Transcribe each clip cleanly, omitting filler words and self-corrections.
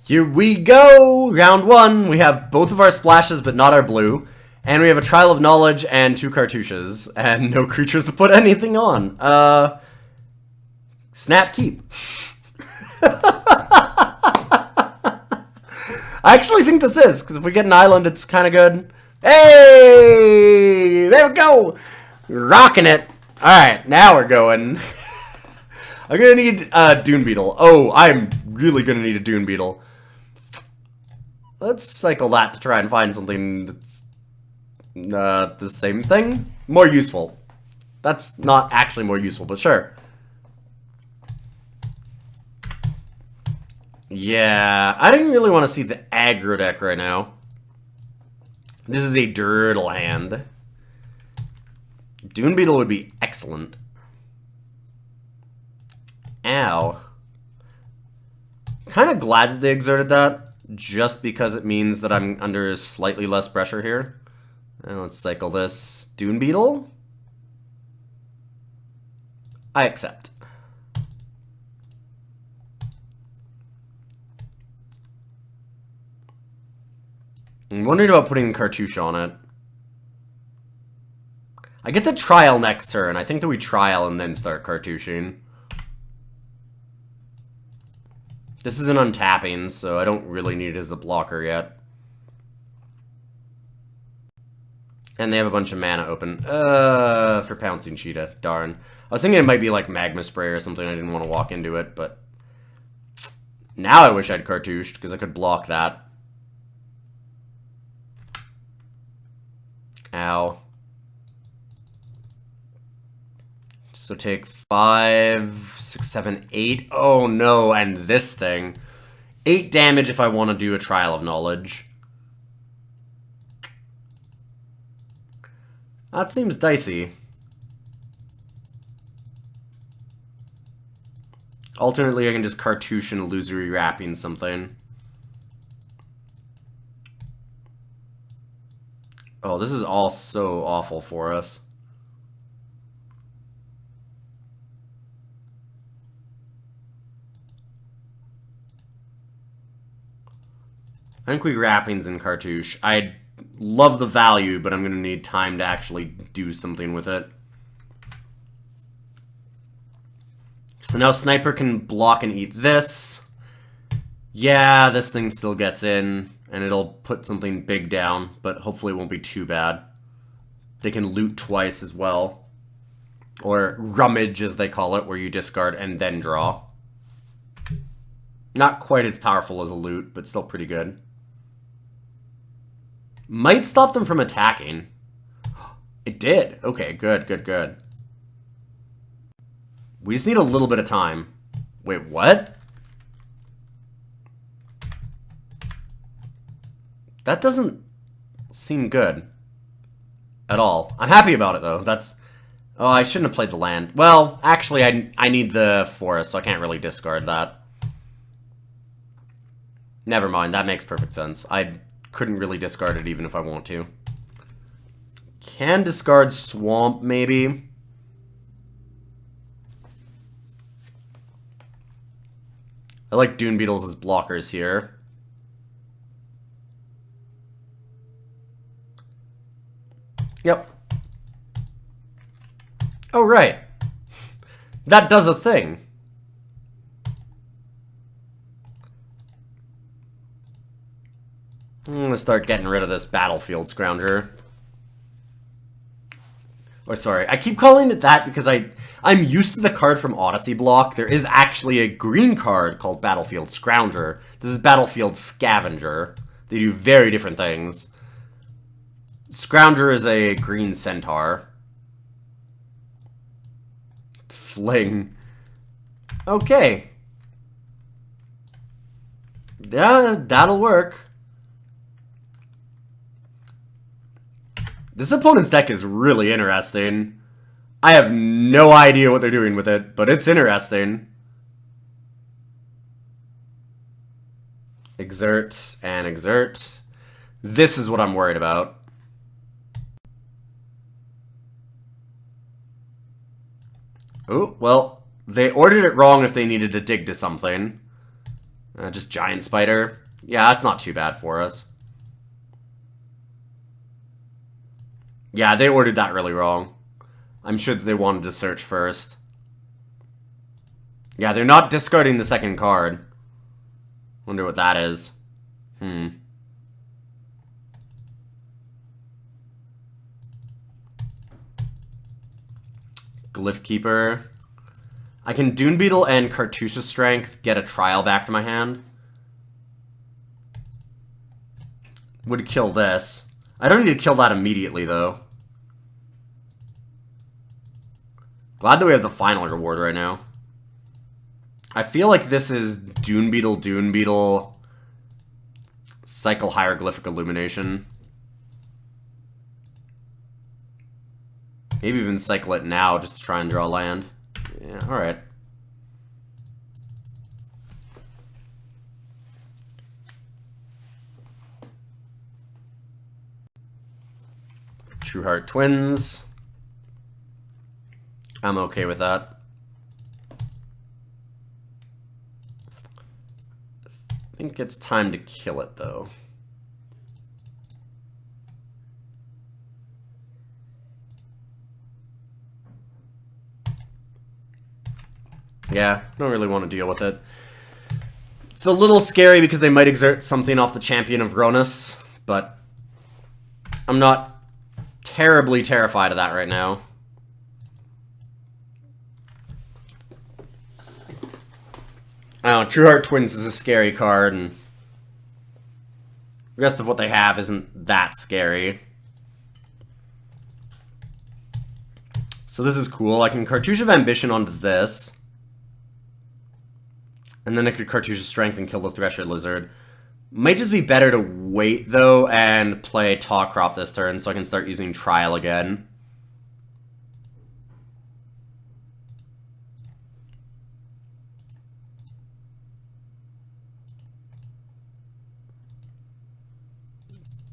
Here we go! Round 1. We have both of our splashes, but not our blue. And we have a Trial of Knowledge and 2 Cartouches. And no creatures to put anything on. Snap keep. I actually think this is, because if we get an island, it's kind of good. Hey! There we go! Rocking it! Alright, now we're going. I'm gonna need a Dune Beetle. Oh, I'm really gonna need a Dune Beetle. Let's cycle that to try and find something that's the same thing. More useful. That's not actually more useful, but sure. Yeah, I didn't really want to see the aggro deck right now. This is a Dirtle hand. Dune Beetle would be excellent. Ow. Kind of glad that they exerted that, just because it means that I'm under slightly less pressure here. And let's cycle this. Dune Beetle? I accept. I'm wondering about putting Cartouche on it. I get to trial next turn. I think that we trial and then start cartouching. This is an untapping, so I don't really need it as a blocker yet. And they have a bunch of mana open. For Pouncing Cheetah. Darn. I was thinking it might be like Magma Spray or something. I didn't want to walk into it, but... Now I wish I'd cartouched, because I could block that. Ow. So take 5, 6, 7, 8. Oh no, and this thing. 8 damage if I want to do a Trial of Knowledge. That seems dicey. Alternately, I can just Cartouche and Illusory Wrapping something. Oh, this is all so awful for us. I think we Wrappings in Cartouche. I love the value, but I'm going to need time to actually do something with it. So now Sniper can block and eat this. Yeah, this thing still gets in, and it'll put something big down, but hopefully it won't be too bad. They can loot twice as well. Or rummage, as they call it, where you discard and then draw. Not quite as powerful as a loot, but still pretty good. Might stop them from attacking. It did. Okay, good, good, good. We just need a little bit of time. Wait, what? That doesn't seem good. At all. I'm happy about it, though. That's... Oh, I shouldn't have played the land. Well, actually, I need the forest, so I can't really discard that. Never mind, that makes perfect sense. I couldn't really discard it even if I want to. Can discard Swamp, maybe. I like Dune Beetles as blockers here. Yep. Oh, right. That does a thing. I'm gonna start getting rid of this Battlefield Scrounger. Or sorry, I keep calling it that because I'm used to the card from Odyssey block. There is actually a green card called Battlefield Scrounger. This is Battlefield Scavenger. They do very different things. Scrounger is a green centaur. Fling. Okay. Yeah, that'll work. This opponent's deck is really interesting. I have no idea what they're doing with it, but it's interesting. Exert and exert. This is what I'm worried about. Oh, well, they ordered it wrong if they needed to dig to something. Just Giant Spider. Yeah, that's not too bad for us. Yeah, they ordered that really wrong. I'm sure that they wanted to search first. Yeah, they're not discarding the second card. Wonder what that is. Glyph Keeper. I can Dune Beetle and Cartouche's Strength get a trial back to my hand. Would kill this. I don't need to kill that immediately, though. Glad that we have the final reward right now. I feel like this is Dune Beetle, Cycle Hieroglyphic Illumination. Maybe even cycle it now just to try and draw land. Yeah, alright. True Heart Twins. I'm okay with that. I think it's time to kill it, though. Yeah, don't really want to deal with it. It's a little scary because they might exert something off the Champion of Ronus, but I'm not terribly terrified of that right now. I don't know, True Heart Twins is a scary card, and the rest of what they have isn't that scary. So this is cool. I can Cartouche of Ambition onto this. And then I could Cartouche of Strength and kill the Thresher Lizard. Might just be better to wait, though, and play Taw Crop this turn so I can start using Trial again.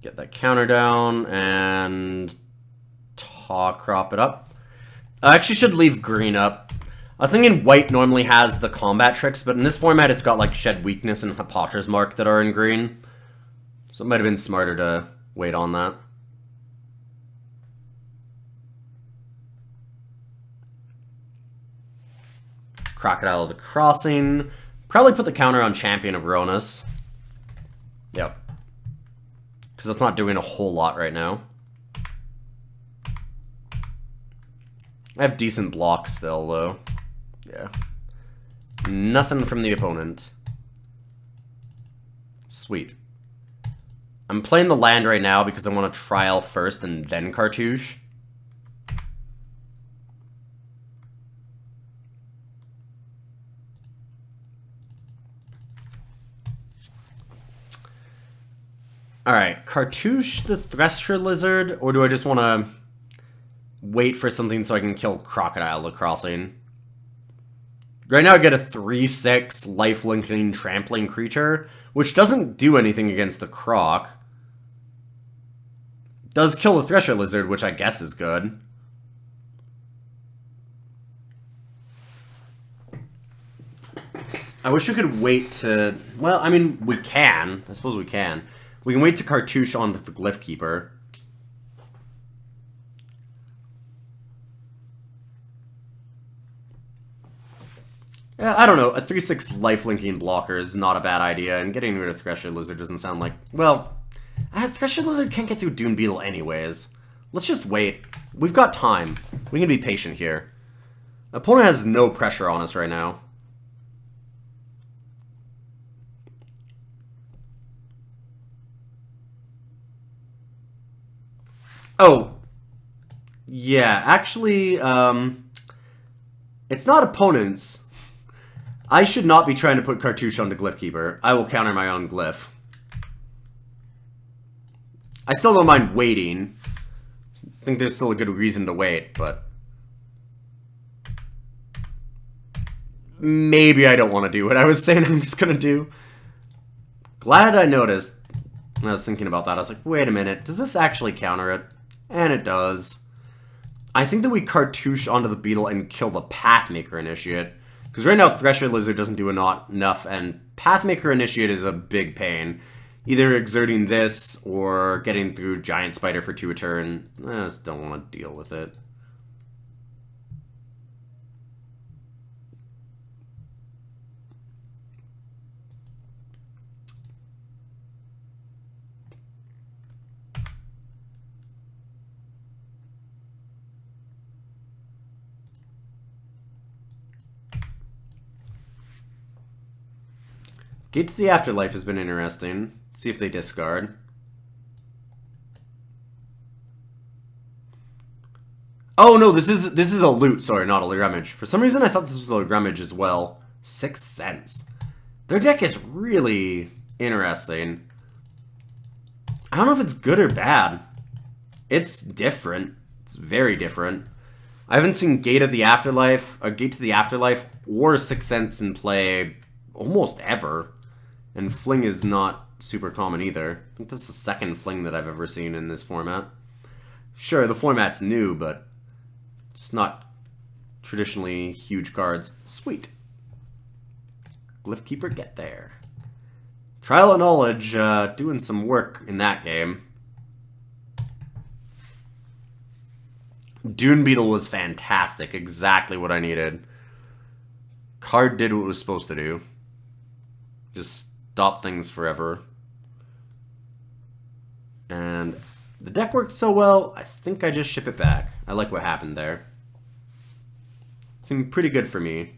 Get that counter down and Taw Crop it up. I actually should leave green up. I was thinking white normally has the combat tricks, but in this format it's got like Shed Weakness and Hippotra's Mark that are in green. So it might have been smarter to wait on that. Crocodile of the Crossing. Probably put the counter on Champion of Ronus. Yep. Because that's not doing a whole lot right now. I have decent blocks still, though. Yeah. Nothing from the opponent. Sweet. I'm playing the land right now because I want to trial first and then Cartouche. Alright, Cartouche the Thresher Lizard, or do I just want to wait for something so I can kill Crocodile the Crossing? Right now I get a 3/6 life-linking trampling creature, which doesn't do anything against the Croc. Does kill the Thresher Lizard, which I guess is good. I wish we could wait to... Well, I mean, we can. I suppose we can. We can wait to Cartouche onto the Glyph Keeper. Yeah, I don't know. A 3/6 life-linking blocker is not a bad idea, and getting rid of Thresher Lizard doesn't sound like... Well, Thresher Lizard can't get through Dune Beetle anyways. Let's just wait. We've got time. We can be patient here. The opponent has no pressure on us right now. Oh. Yeah, actually, it's not opponents. I should not be trying to put Cartouche onto Glyph Keeper. I will counter my own Glyph. I still don't mind waiting. I think there's still a good reason to wait, but... Maybe I don't want to do what I was saying I'm just gonna do. Glad I noticed. When I was thinking about that, I was like, wait a minute, does this actually counter it? And it does. I think that we Cartouche onto the Beetle and kill the Pathmaker Initiate. Because right now, Thresher Lizard doesn't do enough, and Pathmaker Initiate is a big pain. Either exerting this or getting through Giant Spider for 2 a turn. I just don't want to deal with it. Gate to the Afterlife has been interesting. See if they discard. Oh no, this is a loot. Sorry, not a Rummage. For some reason, I thought this was a Rummage as well. 6 cents. Their deck is really interesting. I don't know if it's good or bad. It's different. It's very different. I haven't seen Gate of the Afterlife, or Gate to the Afterlife, or 6 cents in play almost ever. And Fling is not super common either. I think that's the second Fling that I've ever seen in this format. Sure, the format's new, but it's not traditionally huge cards. Sweet. Glyphkeeper, get there. Trial of Knowledge, doing some work in that game. Dune Beetle was fantastic. Exactly what I needed. Card did what it was supposed to do. Just stop things forever. And the deck worked so well, I think I just ship it back. I like what happened there. Seemed pretty good for me.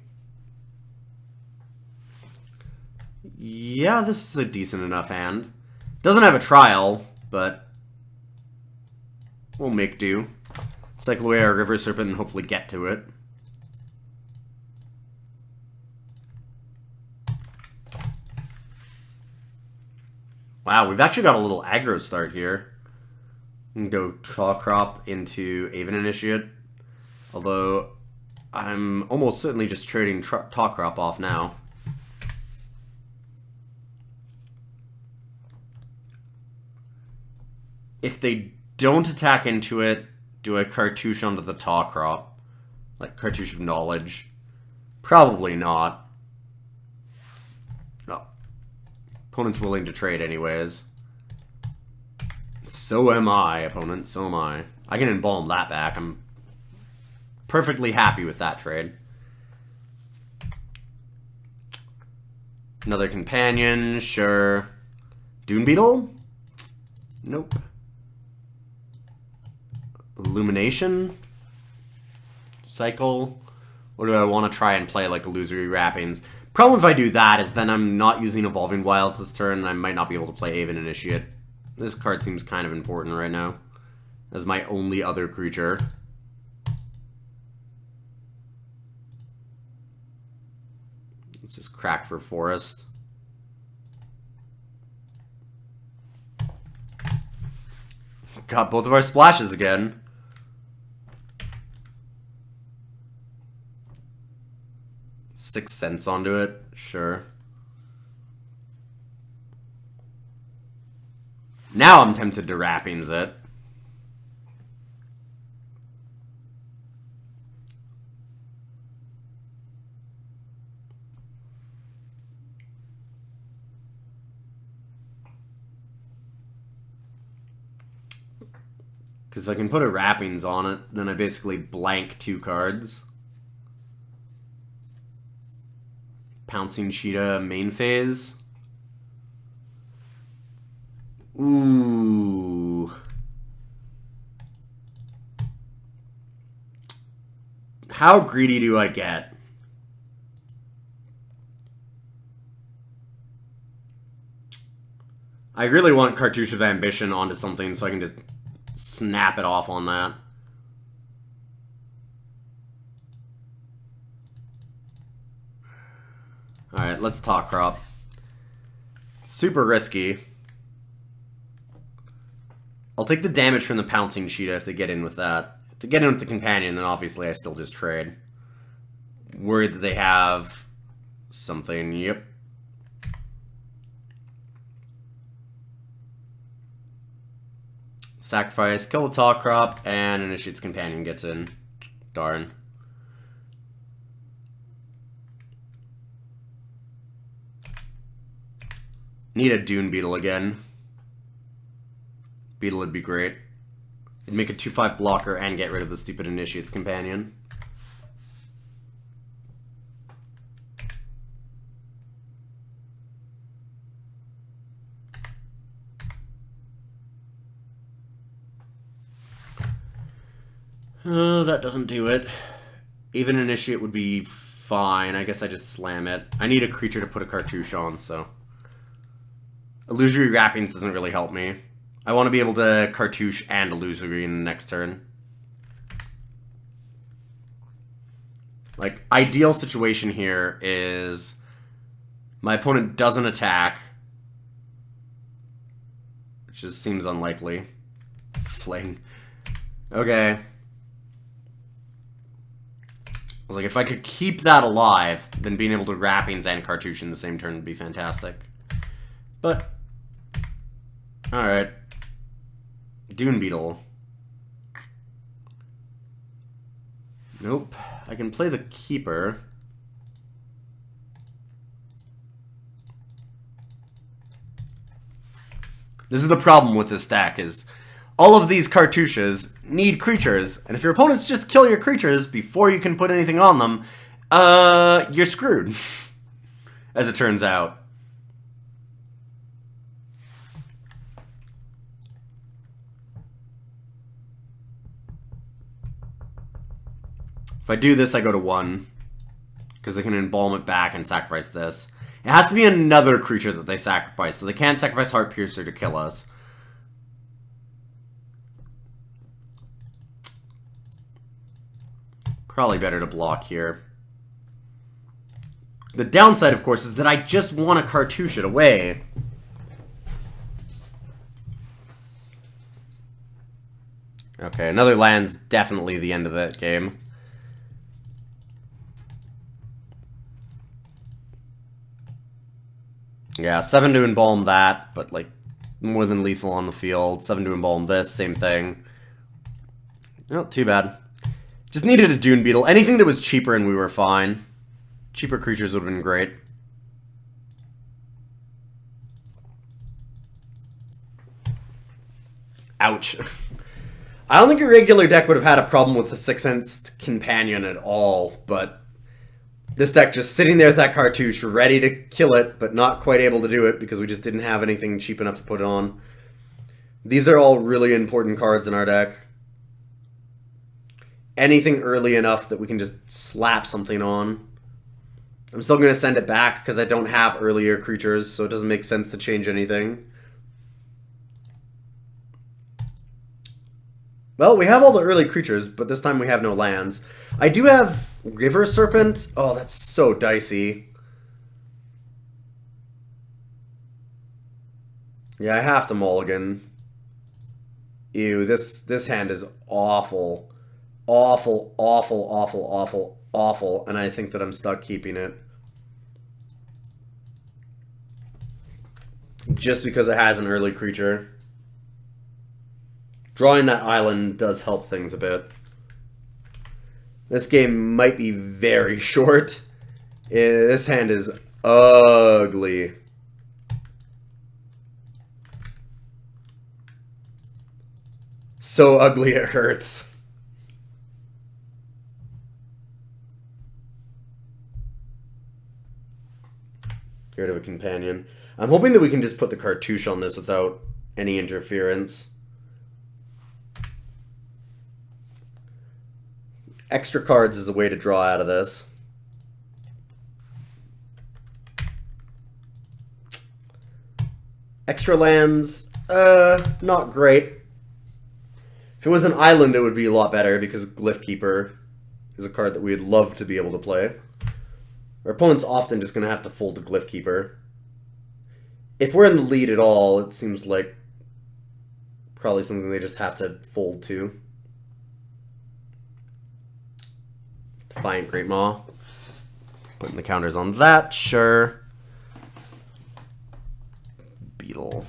Yeah, this is a decent enough hand. Doesn't have a trial, but we'll make do. Cycle away our River Serpent and hopefully get to it. Wow, we've actually got a little aggro start here. We can go Claw Crop into Aven Initiate. Although, I'm almost certainly just trading Claw Crop off now. If they don't attack into it, do a Cartouche onto the Claw Crop. Like Cartouche of Knowledge. Probably not. Opponent's willing to trade anyways. So am I, opponent. So am I. I can embalm that back. I'm perfectly happy with that trade. Another companion, sure. Dune Beetle? Nope. Illumination? Cycle? Or do I want to try and play like Illusory Wrappings? Problem if I do that is then I'm not using Evolving Wilds this turn and I might not be able to play Aven Initiate. This card seems kind of important right now as my only other creature. Let's just crack for Forest. Got both of our splashes again. $0.06 onto it, sure. Now I'm tempted to Wrappings it. Because if I can put a Wrappings on it, then I basically blank 2 cards. Pouncing Cheetah main phase. Ooh. How greedy do I get? I really want Cartouche of Ambition onto something so I can just snap it off on that. Alright, let's talk crop. Super risky. I'll take the damage from the Pouncing Cheetah if they get in with that. If they get in with the Companion, then obviously I still just trade. Worried that they have something. Yep. Sacrifice, kill the Talk Crop, and Initiate's Companion gets in. Darn. Need a Dune Beetle again. Beetle would be great. It'd make a 2/5 blocker and get rid of the stupid Initiate's Companion. That doesn't do it. Even Initiate would be fine. I guess I just slam it. I need a creature to put a Cartouche on, so... Illusory Wrappings doesn't really help me. I want to be able to Cartouche and Illusory in the next turn. Like, ideal situation here is... my opponent doesn't attack. Which just seems unlikely. Fling. Okay. I was like, if I could keep that alive, then being able to Wrappings and Cartouche in the same turn would be fantastic. But, alright. Dune Beetle. Nope. I can play the Keeper. This is the problem with this stack, is all of these Cartouches need creatures, and if your opponents just kill your creatures before you can put anything on them, you're screwed, as it turns out. If I do this, I go to 1, because they can embalm it back and sacrifice this. It has to be another creature that they sacrifice, so they can't sacrifice Heartpiercer to kill us. Probably better to block here. The downside, of course, is that I just want to Cartouche it away. Okay, another land's definitely the end of that game. Yeah, 7 to embalm that, but like more than lethal on the field. 7 to embalm this, same thing. Oh, too bad. Just needed a Dune Beetle. Anything that was cheaper and we were fine. Cheaper creatures would have been great. Ouch. I don't think a regular deck would have had a problem with the 6th Companion at all, but this deck just sitting there with that Cartouche, ready to kill it, but not quite able to do it because we just didn't have anything cheap enough to put it on. These are all really important cards in our deck. Anything early enough that we can just slap something on. I'm still going to send it back because I don't have earlier creatures, so it doesn't make sense to change anything. Well, we have all the early creatures, but this time we have no lands. I do have River Serpent. Oh, that's so dicey. Yeah, I have to mulligan. Ew, this hand is awful. Awful, awful, awful, awful, awful, and I think that I'm stuck keeping it. Just because it has an early creature. Drawing that island does help things a bit. This game might be very short. This hand is ugly. So ugly it hurts. Get rid of a companion. I'm hoping that we can just put the Cartouche on this without any interference. Extra cards is a way to draw out of this. Extra lands, not great. If it was an island, it would be a lot better because Glyph Keeper is a card that we'd love to be able to play. Our opponent's often just going to have to fold to Glyph Keeper. If we're in the lead at all, it seems like probably something they just have to fold to. Defiant Great Maw. Putting the counters on that, sure. Beetle.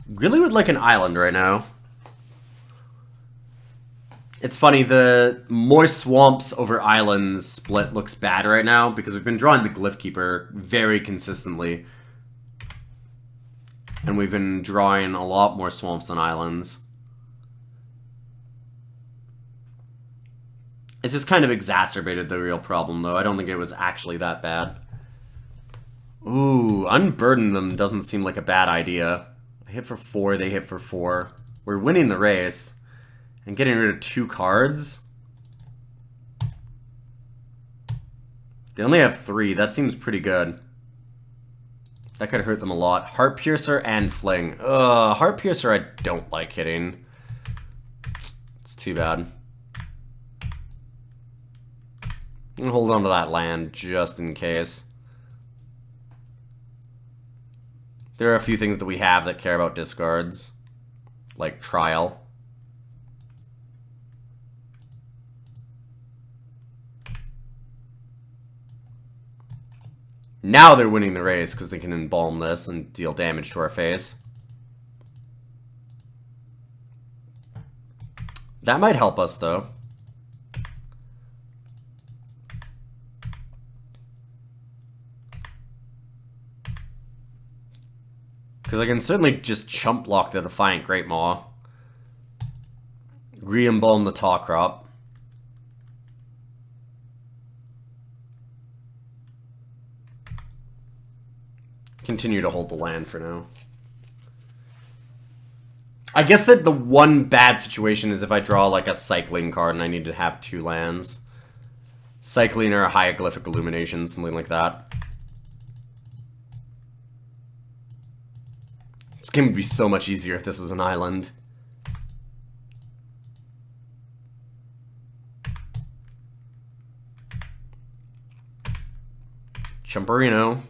Really would like an island right now. It's funny, the moist swamps over islands split looks bad right now because we've been drawing the Glyph Keeper very consistently. And we've been drawing a lot more swamps than islands. It's just kind of exacerbated the real problem, though. I don't think it was actually that bad. Ooh, unburden them doesn't seem like a bad idea. I hit for 4, they hit for 4. We're winning the race. And getting rid of 2 cards? They only have 3. That seems pretty good. That could hurt them a lot. Heart Piercer and Fling. Ugh, Heart Piercer I don't like hitting. It's too bad. I'm gonna hold on to that land just in case. There are a few things that we have that care about discards. Like Trial. Now they're winning the race because they can embalm this and deal damage to our face. That might help us, though. Because I can certainly just chump block the Defiant Great Maw. Re-embalm the Taw Crop. Continue to hold the land for now. I guess that the one bad situation is if I draw like a Cycling card and I need to have 2 lands. Cycling or a Hieroglyphic Illumination, something like that. This game would be so much easier if this was an island. Chumperino.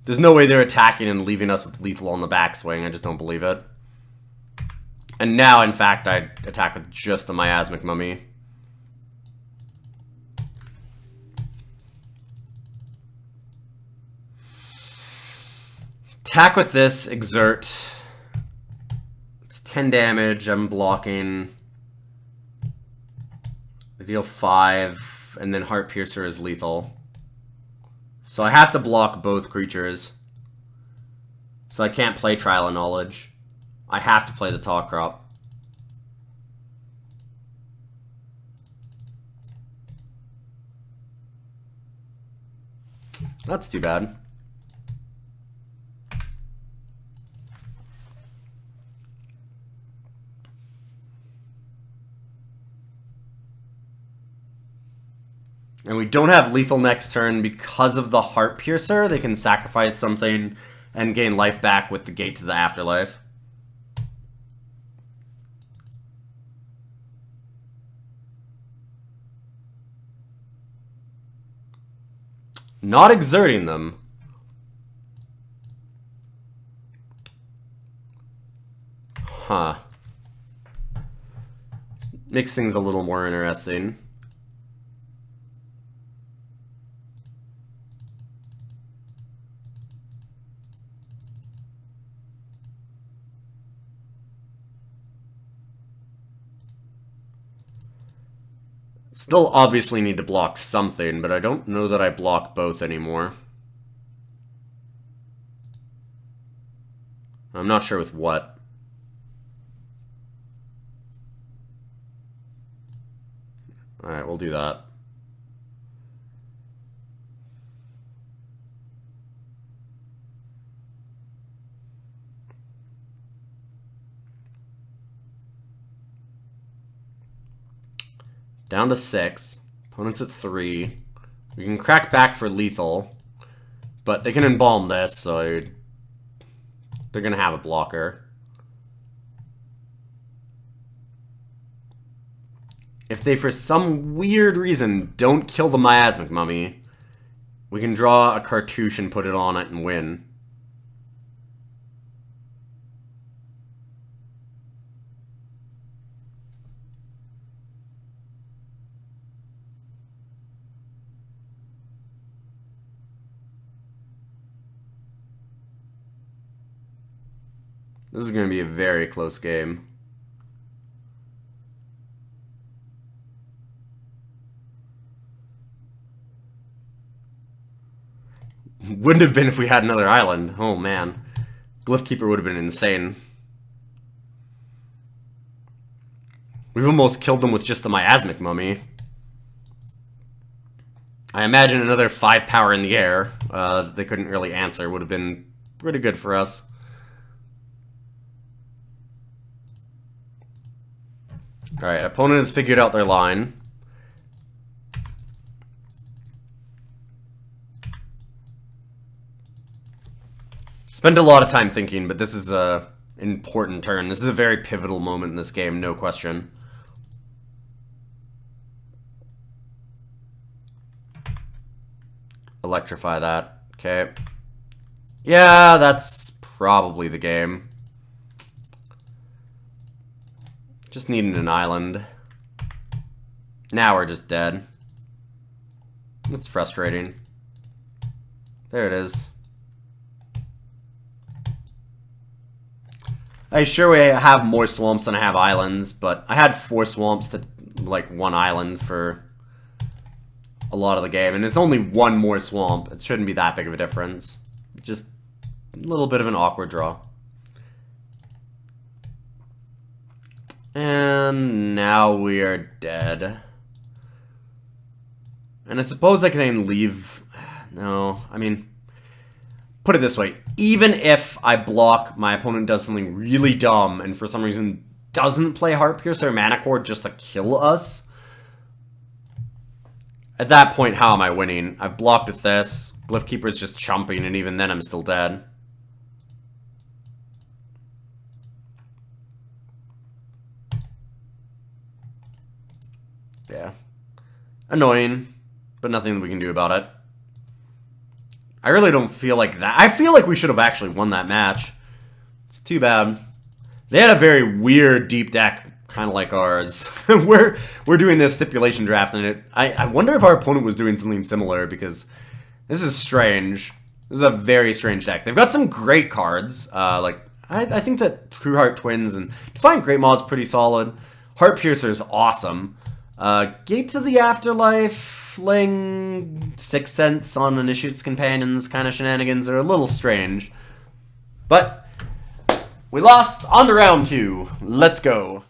There's no way they're attacking and leaving us with lethal on the backswing. I just don't believe it. And now, in fact, I attack with just the Miasmic Mummy. Attack with this, exert. It's 10 damage, I'm blocking. I deal 5, and then Heart Piercer is lethal. So I have to block both creatures. So I can't play Trial of Knowledge. I have to play the Taw Crop. That's too bad. And we don't have lethal next turn because of the Heart Piercer. They can sacrifice something and gain life back with the Gate to the Afterlife. Not exerting them. Huh. Makes things a little more interesting. Still obviously need to block something, but I don't know that I block both anymore. I'm not sure with what. Alright, we'll do that. Down to 6. Opponent's at 3. We can crack back for lethal. But they can embalm this, so they're going to have a blocker. If they, for some weird reason, don't kill the Miasmic Mummy, we can draw a Cartouche and put it on it and win. This is going to be a very close game. Wouldn't have been if we had another island. Oh, man. Glyphkeeper would have been insane. We've almost killed them with just the miasmic mummy. I imagine another 5 power in the air. They couldn't really answer. Would have been pretty good for us. Alright, opponent has figured out their line. Spend a lot of time thinking, but this is a important turn. This is a very pivotal moment in this game, no question. Electrify that. Okay. Yeah, that's probably the game. Just needing an island. Now we're just dead. That's frustrating. There it is. I sure we have more swamps than I have islands, but I had 4 swamps to, like, 1 island for a lot of the game, and it's only 1 more swamp. It shouldn't be that big of a difference. Just a little bit of an awkward draw. And now we are dead. And I suppose I can leave... No, I mean... Put it this way, even if I block, my opponent does something really dumb, and for some reason doesn't play Heart Piercer or Mana Cord just to kill us, at that point, how am I winning? I've blocked with this, Glyphkeeper's just chumping, and even then I'm still dead. Yeah. Annoying, but nothing we can do about it. I really don't feel like that. I feel like we should have actually won that match. It's too bad. They had a very weird deep deck, kind of like ours. we're doing this stipulation draft, and I wonder if our opponent was doing something similar, because this is strange. This is a very strange deck. They've got some great cards. I think that True Heart Twins and Defiant Great Maw is pretty solid. Heart Piercer is awesome. Gate to the Afterlife... Fling 6 cents on Initiate's Companions kind of shenanigans are a little strange. But we lost on to round 2. Let's go.